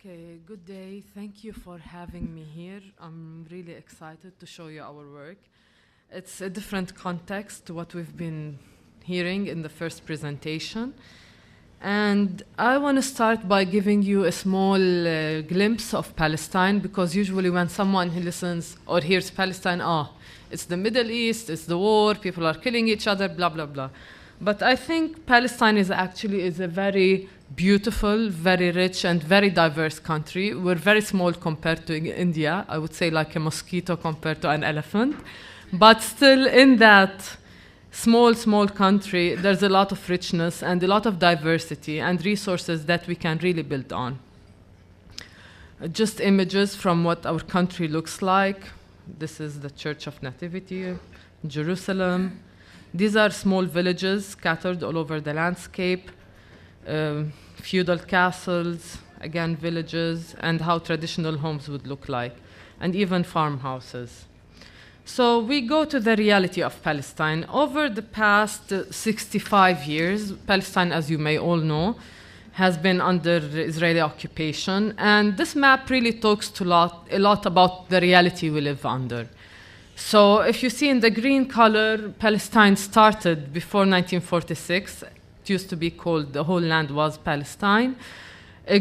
Okay, good day. Thank you for having me here. I'm really excited to show you our work. It's a different context to what we've been hearing in the first presentation. And I want to start by giving you a small glimpse of Palestine, because usually when someone who listens or hears Palestine, it's the Middle East, it's the war, people are killing each other, blah, blah, blah. But I think Palestine is a very beautiful, very rich, and very diverse country. We're very small compared to India. I would say like a mosquito compared to an elephant. But still, in that small country, there's a lot of richness and a lot of diversity and resources that we can really build on. Just images from what our country looks like. This is the Church of Nativity, Jerusalem. These are small villages scattered all over the landscape, feudal castles, again villages, and how traditional homes would look like, and even farmhouses. So we go to the reality of Palestine. Over the past 65 years, Palestine, as you may all know, has been under Israeli occupation, and this map really talks a lot about the reality we live under. So if you see in the green color, Palestine started before 1946. It used to be called, the whole land was Palestine.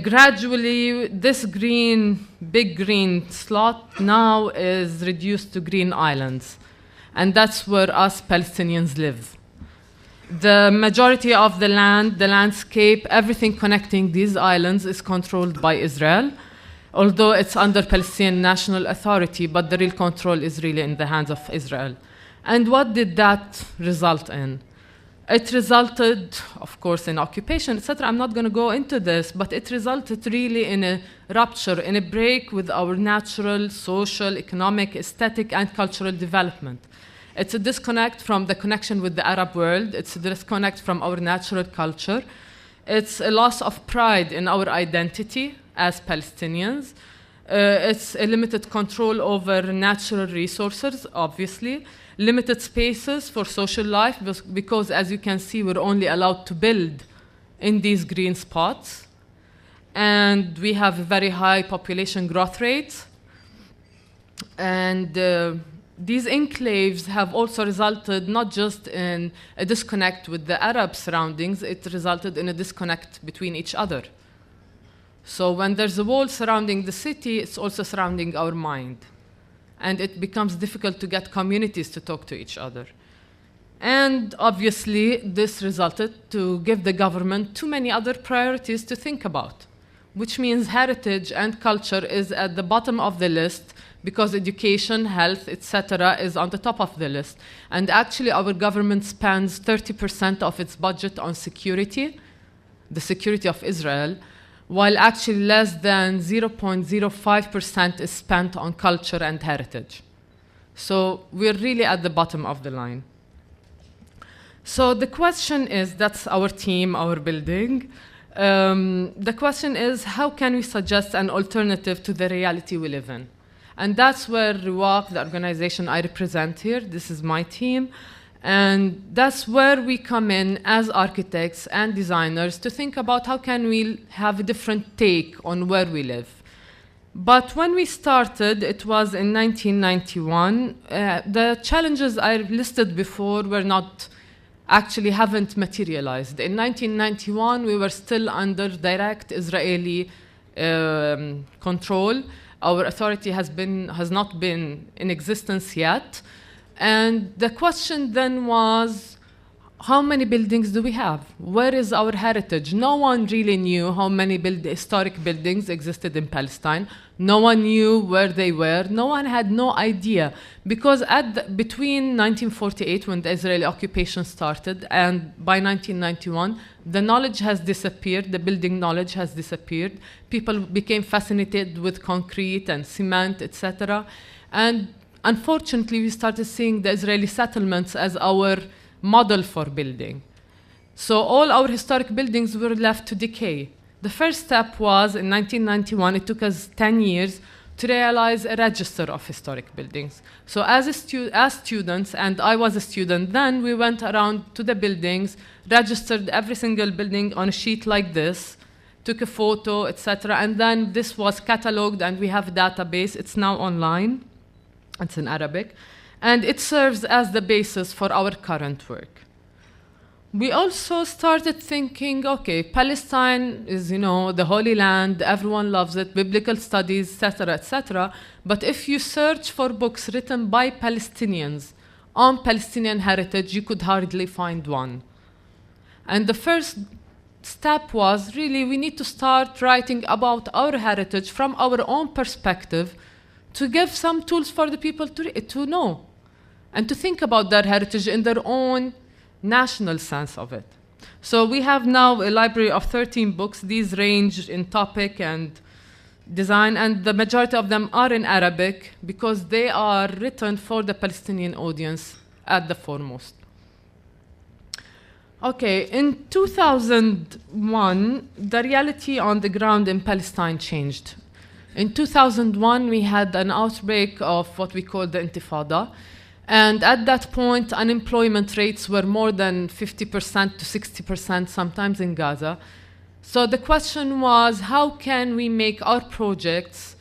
Gradually, this big green slot now is reduced to green islands. And that's where us Palestinians live. The majority of the land, the landscape, everything connecting these islands is controlled by Israel, although it's under Palestinian National Authority, but the real control is really in the hands of Israel. And what did that result in? It resulted, of course, in occupation, etc. I'm not going to go into this, but it resulted really in a rupture, in a break with our natural, social, economic, aesthetic, and cultural development. It's a disconnect from the connection with the Arab world. It's a disconnect from our natural culture. It's a loss of pride in our identity as Palestinians. It's a limited control over natural resources, obviously. Limited spaces for social life, because as you can see, we're only allowed to build in these green spots. And we have a very high population growth rate. And these enclaves have also resulted not just in a disconnect with the Arab surroundings, it resulted in a disconnect between each other. So when there's a wall surrounding the city, it's also surrounding our mind. And it becomes difficult to get communities to talk to each other. And obviously, this resulted to give the government too many other priorities to think about, which means heritage and culture is at the bottom of the list, because education, health, etc. is on the top of the list. And actually, our government spends 30% of its budget on security, the security of Israel, while actually less than 0.05% is spent on culture and heritage. So we're really at the bottom of the line. So the question is, that's our team, our building. The question is, how can we suggest an alternative to the reality we live in? And that's where Riwaq, the organization I represent here, this is my team, and that's where we come in as architects and designers to think about how can we have a different take on where we live. But when we started, it was in 1991. The challenges I listed before haven't materialized. In 1991, we were still under direct Israeli control. Our authority has not been in existence yet. And the question then was, how many buildings do we have? Where is our heritage? No one really knew how many historic buildings existed in Palestine. No one knew where they were. No one had no idea. Because between 1948, when the Israeli occupation started, and by 1991, the knowledge has disappeared, the building knowledge has disappeared. People became fascinated with concrete and cement, etc. And unfortunately, we started seeing the Israeli settlements as our model for building. So all our historic buildings were left to decay. The first step was, in 1991, it took us 10 years to realize a register of historic buildings. So as students, and I was a student then, we went around to the buildings, registered every single building on a sheet like this, took a photo, etc. And then this was cataloged, and we have a database. It's now online. It's in Arabic. And it serves as the basis for our current work. We also started thinking, okay, Palestine is, the Holy Land, everyone loves it, biblical studies, etc., etc. But if you search for books written by Palestinians on Palestinian heritage, you could hardly find one. And the first step was really we need to start writing about our heritage from our own perspective to give some tools for the people to know and to think about their heritage in their own national sense of it. So we have now a library of 13 books. These range in topic and design, and the majority of them are in Arabic because they are written for the Palestinian audience at the foremost. Okay, in 2001, the reality on the ground in Palestine changed. In 2001, we had an outbreak of what we call the Intifada. And at that point, unemployment rates were more than 50% to 60% sometimes in Gaza. So the question was, how can we make our projects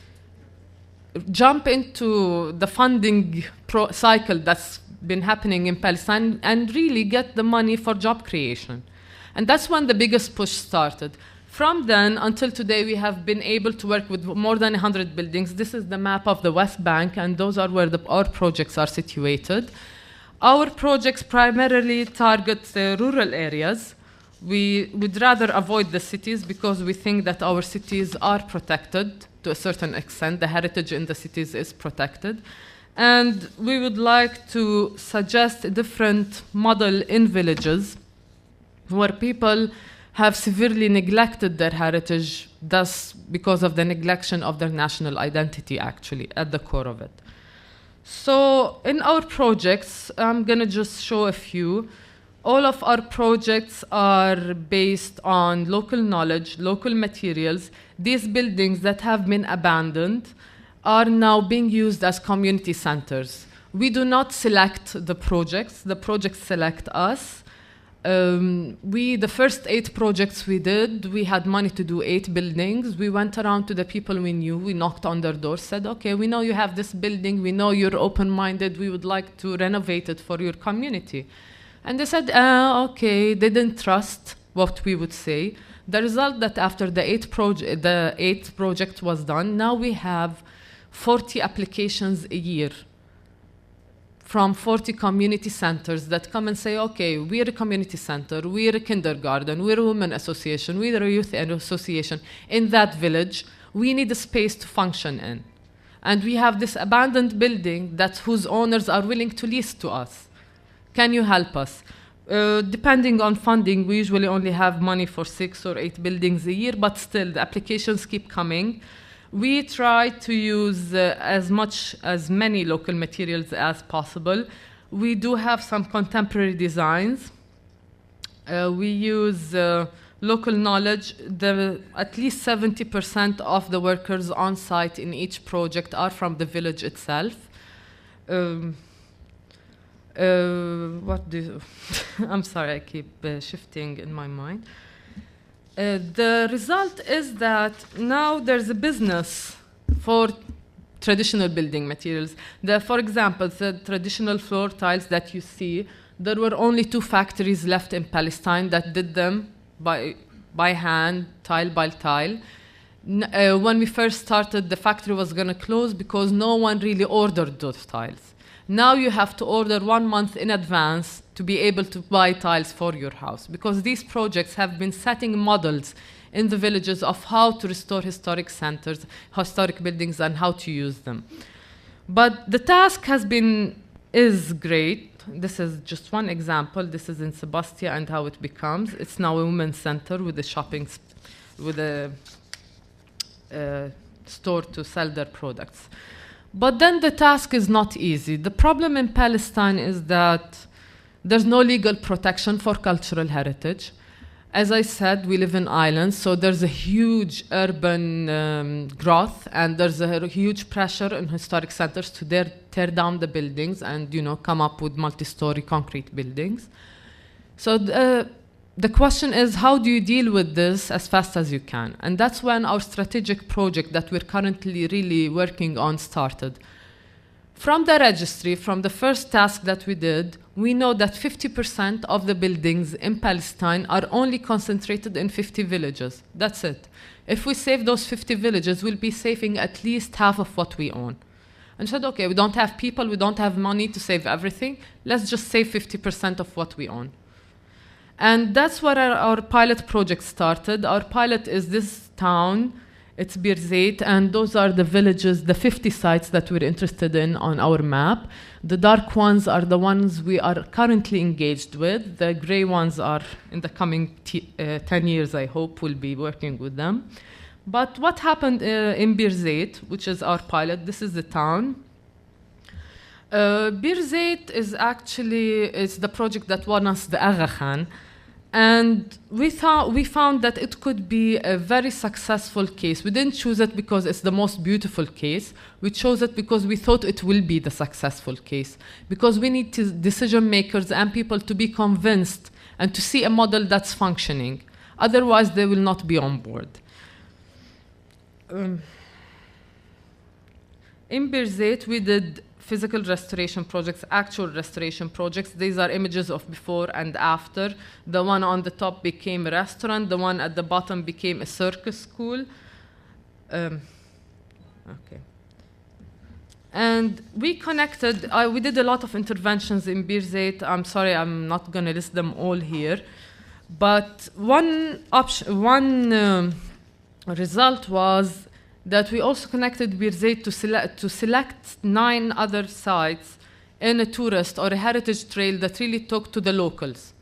jump into the funding cycle that's been happening in Palestine and really get the money for job creation? And that's when the biggest push started. From then until today, we have been able to work with more than 100 buildings. This is the map of the West Bank, and those are where our projects are situated. Our projects primarily target rural areas. We would rather avoid the cities because we think that our cities are protected to a certain extent. The heritage in the cities is protected. And we would like to suggest a different model in villages where people have severely neglected their heritage, thus because of the neglection of their national identity, actually, at the core of it. So in our projects, I'm going to just show a few. All of our projects are based on local knowledge, local materials. These buildings that have been abandoned are now being used as community centers. We do not select the projects select us. The first 8 projects we did, we had money to do 8 buildings. We went around to the people we knew, we knocked on their doors, said, okay, we know you have this building, we know you're open-minded, we would like to renovate it for your community. And they said, okay, they didn't trust what we would say. The result that after the 8th project was done, now we have 40 applications a year from 40 community centers that come and say, okay, we're a community center, we're a kindergarten, we're a women association, we're a youth association in that village. We need a space to function in. And we have this abandoned building whose owners are willing to lease to us. Can you help us? Depending on funding, we usually only have money for 6 or 8 buildings a year, but still the applications keep coming. We try to use as many local materials as possible. We do have some contemporary designs. We use local knowledge. At least 70% of the workers on site in each project are from the village itself. I'm sorry, I keep shifting in my mind. The result is that now there's a business for traditional building materials. For example, the traditional floor tiles that you see, there were only 2 factories left in Palestine that did them by hand, tile by tile. When we first started, the factory was going to close because no one really ordered those tiles. Now you have to order 1 month in advance to be able to buy tiles for your house, because these projects have been setting models in the villages of how to restore historic centers, historic buildings, and how to use them. But the task is great. This is just one example. This is in Sebastia and how it becomes. It's now a women's center with a store to sell their products. But then the task is not easy. The problem in Palestine is that there's no legal protection for cultural heritage. As I said, we live in islands, so there's a huge urban growth, and there's a huge pressure in historic centers to tear down the buildings and come up with multi-story concrete buildings. So the question is, how do you deal with this as fast as you can? And that's when our strategic project that we're currently really working on started. From the registry, from the first task that we did, we know that 50% of the buildings in Palestine are only concentrated in 50 villages. That's it. If we save those 50 villages, we'll be saving at least half of what we own. And said, okay, we don't have people, we don't have money to save everything. Let's just save 50% of what we own. And that's where our pilot project started. Our pilot is this town, it's Birzeit, and those are the villages, the 50 sites that we're interested in on our map. The dark ones are the ones we are currently engaged with. The gray ones are in the coming 10 years, I hope, we'll be working with them. But what happened in Birzeit, which is our pilot, this is the town. Birzeit is the project that won us the Aga Khan. And we found that it could be a very successful case. We didn't choose it because it's the most beautiful case. We chose it because we thought it will be the successful case. Because we need decision makers and people to be convinced and to see a model that's functioning. Otherwise, they will not be on board. In Birzeit, we did physical restoration projects, actual restoration projects. These are images of before and after. The one on the top became a restaurant. The one at the bottom became a circus school. Okay. And we connected, we did a lot of interventions in Birzeit. I'm sorry, I'm not going to list them all here. But one result was that we also connected Birzeit to select 9 other sites in a tourist or a heritage trail that really talk to the locals.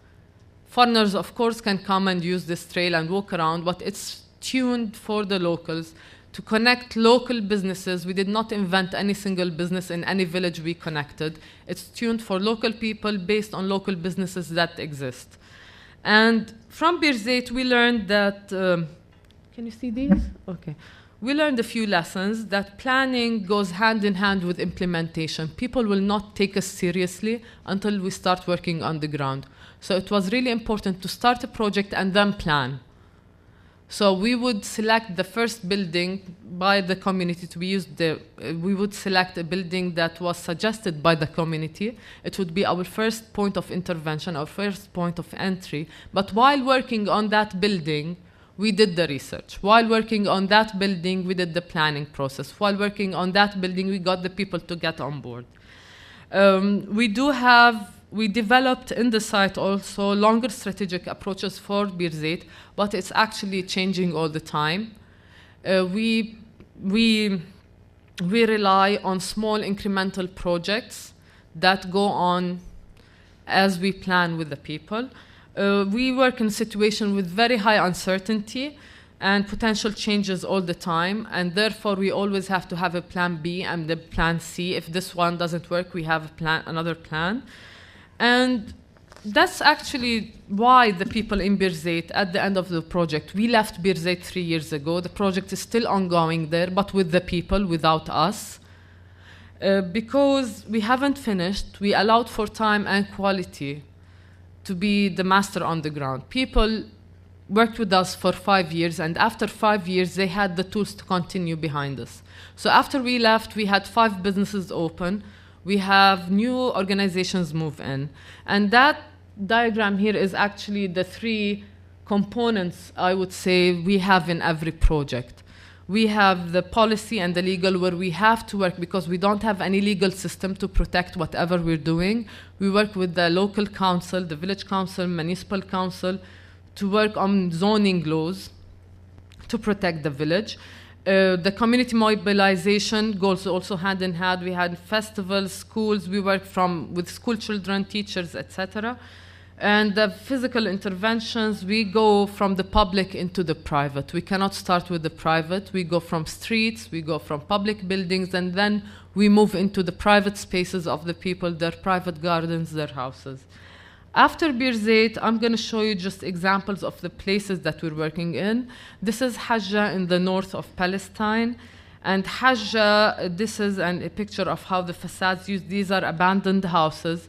Foreigners, of course, can come and use this trail and walk around, but it's tuned for the locals to connect local businesses. We did not invent any single business in any village we connected. It's tuned for local people based on local businesses that exist. And from Birzeit, we learned that, can you see these? Okay. We learned a few lessons, that planning goes hand in hand with implementation. People will not take us seriously until we start working on the ground. So it was really important to start a project and then plan. So we would select the first building by the community to be used. We would select a building that was suggested by the community. It would be our first point of intervention, our first point of entry. But while working on that building, we did the research. While working on that building, we did the planning process. While working on that building, we got the people to get on board. We developed in the site also longer strategic approaches for Birzeit, but it's actually changing all the time. We rely on small incremental projects that go on as we plan with the people. We work in a situation with very high uncertainty and potential changes all the time, and therefore we always have to have a plan B and the plan C. If this one doesn't work, we have another plan. And that's actually why the people in Birzeit, at the end of the project, we left Birzeit 3 years ago. The project is still ongoing there, but with the people, without us. Because we haven't finished, we allowed for time and quality to be the master on the ground. People worked with us for 5 years, and after 5 years, they had the tools to continue behind us. So after we left, we had 5 businesses open. We have new organizations move in. And that diagram here is actually the 3 components, I would say, we have in every project. We have the policy and the legal, where we have to work because we don't have any legal system to protect whatever we're doing. We work with the local council, the village council, municipal council, to work on zoning laws to protect the village. The community mobilization goes also hand in hand. We had festivals, schools. We work with school children, teachers, etc. And the physical interventions, we go from the public into the private. We cannot start with the private. We go from streets, we go from public buildings, and then we move into the private spaces of the people, their private gardens, their houses. After Birzeit, I'm going to show you just examples of the places that we're working in. This is Hajja in the north of Palestine. And Hajja, this is a picture of how the facades used. These are abandoned houses.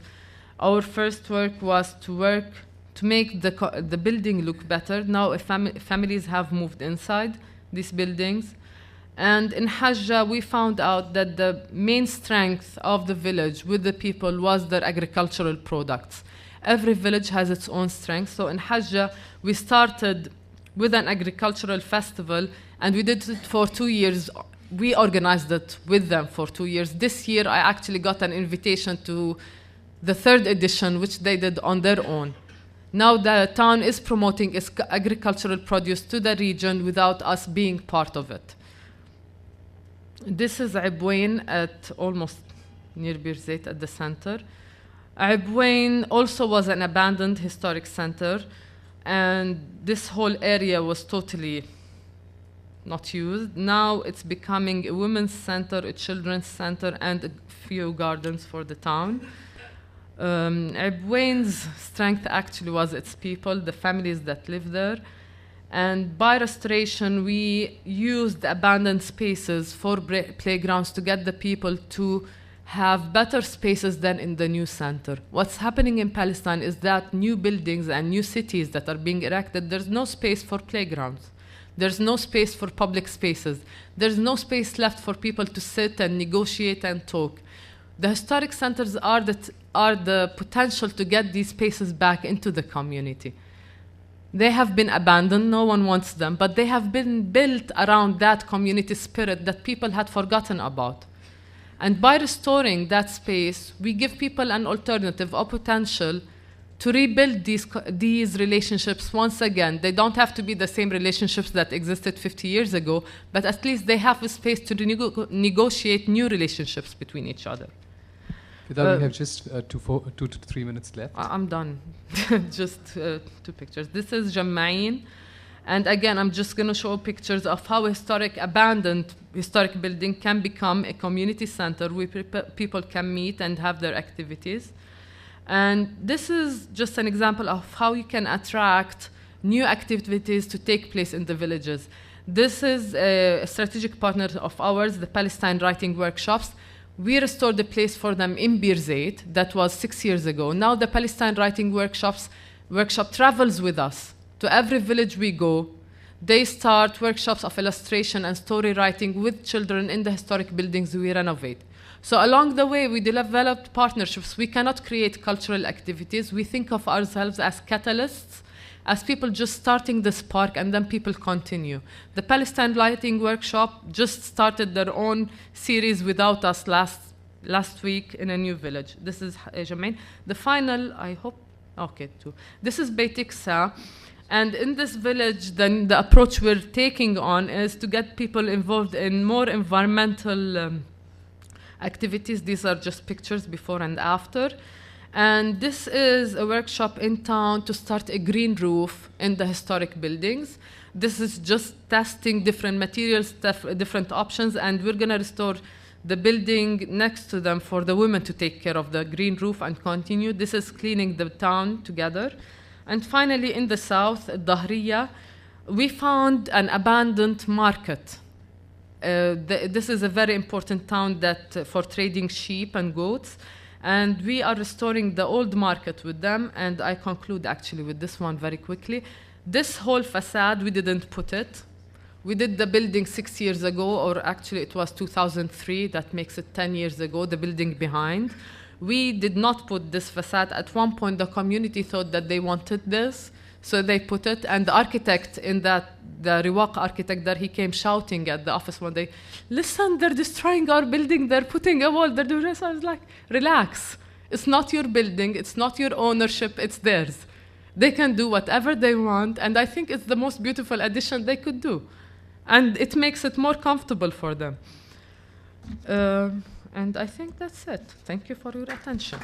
Our first work was to work to make the building look better. Now families have moved inside these buildings. And in Hajjah, we found out that the main strength of the village with the people was their agricultural products. Every village has its own strength. So in Hajjah, we started with an agricultural festival, and we did it for 2 years. We organized it with them for 2 years. This year, I actually got an invitation to the 3rd edition, which they did on their own. Now the town is promoting its agricultural produce to the region without us being part of it. This is Abwain at almost near Bir Zayt at the center. Abwain also was an abandoned historic center, and this whole area was totally not used. Now it's becoming a women's center, a children's center, and a few gardens for the town. Abwain's strength actually was its people, the families that live there. And by restoration, we used abandoned spaces for playgrounds to get the people to have better spaces than in the new center. What's happening in Palestine is that new buildings and new cities that are being erected, there's no space for playgrounds. There's no space for public spaces. There's no space left for people to sit and negotiate and talk. The historic centers are the potential to get these spaces back into the community. They have been abandoned, no one wants them, but they have been built around that community spirit that people had forgotten about. And by restoring that space, we give people an alternative, a potential to rebuild these relationships once again. They don't have to be the same relationships that existed 50 years ago, but at least they have a space to negotiate new relationships between each other. Fida, we have just 2 to 3 minutes left. I'm done. Just 2 pictures. This is Jama'in. And again, I'm just going to show pictures of how abandoned historic building can become a community center where people can meet and have their activities. And this is just an example of how you can attract new activities to take place in the villages. This is a strategic partner of ours, the Palestine Writing Workshops. We restored the place for them in Bir Zayt. That was 6 years ago. Now the Palestine Writing Workshop travels with us. To every village we go, they start workshops of illustration and story writing with children in the historic buildings we renovate. So along the way, we developed partnerships. We cannot create cultural activities. We think of ourselves as catalysts, as people just starting the spark, and then people continue. The Palestine Writing Workshop just started their own series without us last week in a new village. This is Jamain. The final, I hope, okay, 2. This is Beit Iksa. And in this village, then the approach we're taking on is to get people involved in more environmental activities. These are just pictures before and after. And this is a workshop in town to start a green roof in the historic buildings. This is just testing different materials, different options, and we're going to restore the building next to them for the women to take care of the green roof and continue. This is cleaning the town together. And finally, in the south, Dahriya, we found an abandoned market. This is a very important town for trading sheep and goats. And we are restoring the old market with them. And I conclude actually with this one very quickly. This whole facade, we didn't put it. We did the building 6 years ago, or actually it was 2003. That makes it 10 years ago, the building behind. We did not put this facade. At one point, the community thought that they wanted this, so they put it. And the architect the Riwaq architect there, he came shouting at the office one day, "Listen, they're destroying our building. They're putting a wall. They're doing this." I was like, "Relax. It's not your building. It's not your ownership. It's theirs. They can do whatever they want." And I think it's the most beautiful addition they could do. And it makes it more comfortable for them. And I think that's it. Thank you for your attention.